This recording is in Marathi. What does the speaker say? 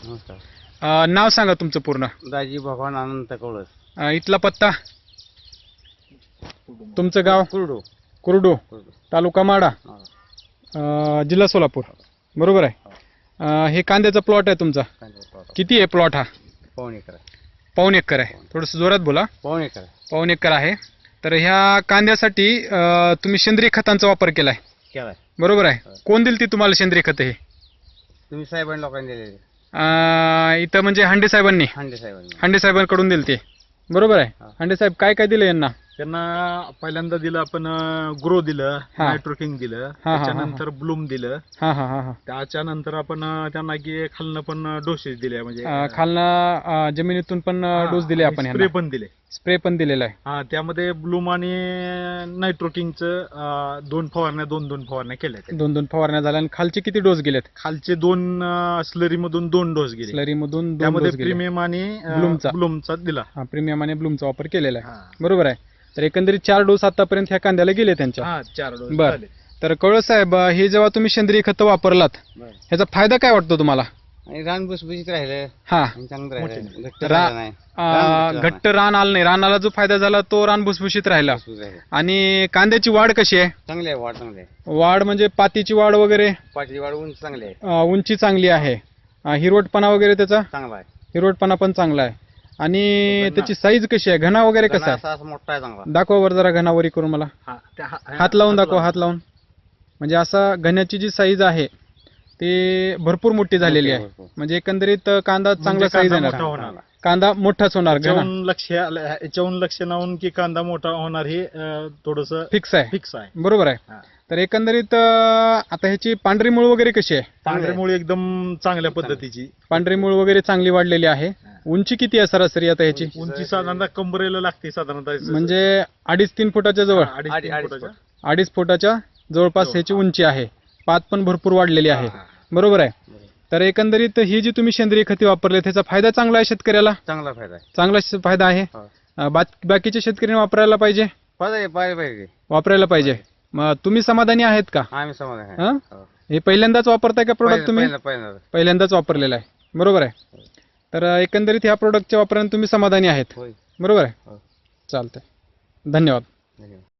नमस्कार. नाव सांगा तुमचं पूर्ण. दाजी भगवान अनंत कवळस. इथला पत्ता. तुमचं गाव. कुरडू. कुरडू, तालुका माडा, जिल्हा सोलापूर. बरोबर आहे. हे कांद्याचा प्लॉट आहे तुमचा. किती आहे प्लॉट हा? पाऊण एकर आहे. पाऊण एकर आहे. थोडंसं जोरात बोला. पाऊण एकर. पाऊण एकर आहे. तर ह्या कांद्यासाठी तुम्ही सेंद्रिय खतांचा वापर केलाय. केलाय. बरोबर आहे. कोण दिली ती तुम्हाला सेंद्रिय खत? हे तुम्ही साहेबांनी लोकांनी दिलेले. इथं म्हणजे हांडे साहेबांनी. हांडे साहेबांकडून दिली ते. बरोबर आहे. हांडे साहेब काय काय दिलं यांना? त्यांना पहिल्यांदा दिलं आपण ग्रो दिलं, नायट्रोकिंग दिलं, त्याच्यानंतर ब्लूम दिलं. त्याच्यानंतर आपण त्यांना की खालनं पण डोसेस दिले, म्हणजे खालनं जमिनीतून पण डोस दिले आपण. स्प्रे पण दिले. स्प्रे पण दिलेला आहे. त्यामध्ये ब्लूम आणि नायट्रोकिंगचं 2 फवारण्या केल्या. 2 फवारण्या झाल्या. आणि खालचे किती डोस गेलेत? खालचे 2 स्लरी मधून 2 डोस गेले. स्लरी मधून त्यामध्ये प्रीमियम आणि ब्लूमचा दिला. प्रीमियम आणि ब्लूमचा वापर केलेला आहे. बरोबर आहे. तर एकंदरीत 4 डोस आतापर्यंत ह्या कांद्याला गेले त्यांच्या. 4 डोस. बरं. तर कवळस साहेब, हे जेव्हा तुम्ही सेंद्रिय खत वापरलात, ह्याचा फायदा काय वाटतो तुम्हाला? रान भुसभुशीत राहिलं. चांगलं घट्ट रान आलं नाही. रानाला जो फायदा झाला तो रान भुसभुशीत राहिला. आणि कांद्याची वाढ कशी आहे? चांगली आहे. वाढ चांगली आहे. वाढ म्हणजे पातीची वाढ वगैरे? पातीची वाढ उंच चांगली आहे. उंची चांगली आहे. हिरवटपणा वगैरे त्याचा चांगला आहे. हिरवटपणा पण चांगला आहे. आणि त्याची साईज कशी आहे? घना वगैरे कसा आहे? मोठा आहे. चांगला. दाखवा वर जरा घनावरी करून मला. हात लावून दाखवा. हात लावून. म्हणजे असा घण्याची जी साईज आहे ते भरपूर मोठी झालेली आहे. म्हणजे एकंदरीत कांदा चांगला साईज येणार. कांदा मोठाच होणार. याच्याहून लक्ष लावून की कांदा मोठा होणार हे थोडस फिक्स आहे. आहे. बरोबर आहे. तर एकंदरीत आता ह्याची पांढरी मूळ वगैरे कशी आहे? पांढरी मूळ एकदम चांगल्या पद्धतीची. पांढरी मूळ वगैरे चांगली वाढलेली आहे. उंची किती आहे सरासरी आता ह्याची? उंची साधारणतः कंबरेला लागते. साधारणतः म्हणजे 2.5-3 फुटाच्या जवळ. 2.5 फुटाच्या जवळपास ह्याची उंची आहे. पात पण भरपूर वाढलेली आहे. बरोबर आहे. तर एकंदरीत ही जी तुम्ही सेंद्रिय खते वापरले त्याचा फायदा चांगला आहे शेतकऱ्याला? चांगला फायदा आहे. चांगला फायदा आहे. बाकीच्या शेतकऱ्यांनी वापरायला पाहिजे. वापरायला पाहिजे. मग तुम्ही समाधानी आहेत का? आम्ही समाधानी आहे. हे पहिल्यांदाच वापरताय का प्रोडक्ट तुम्ही? पहिल्यांदाच वापरलेला आहे. बरोबर आहे. तर एकंदरीत ह्या प्रोडक्टच्या वापराने तुम्ही समाधानी आहेत. बरोबर आहे. चालतंय. धन्यवाद.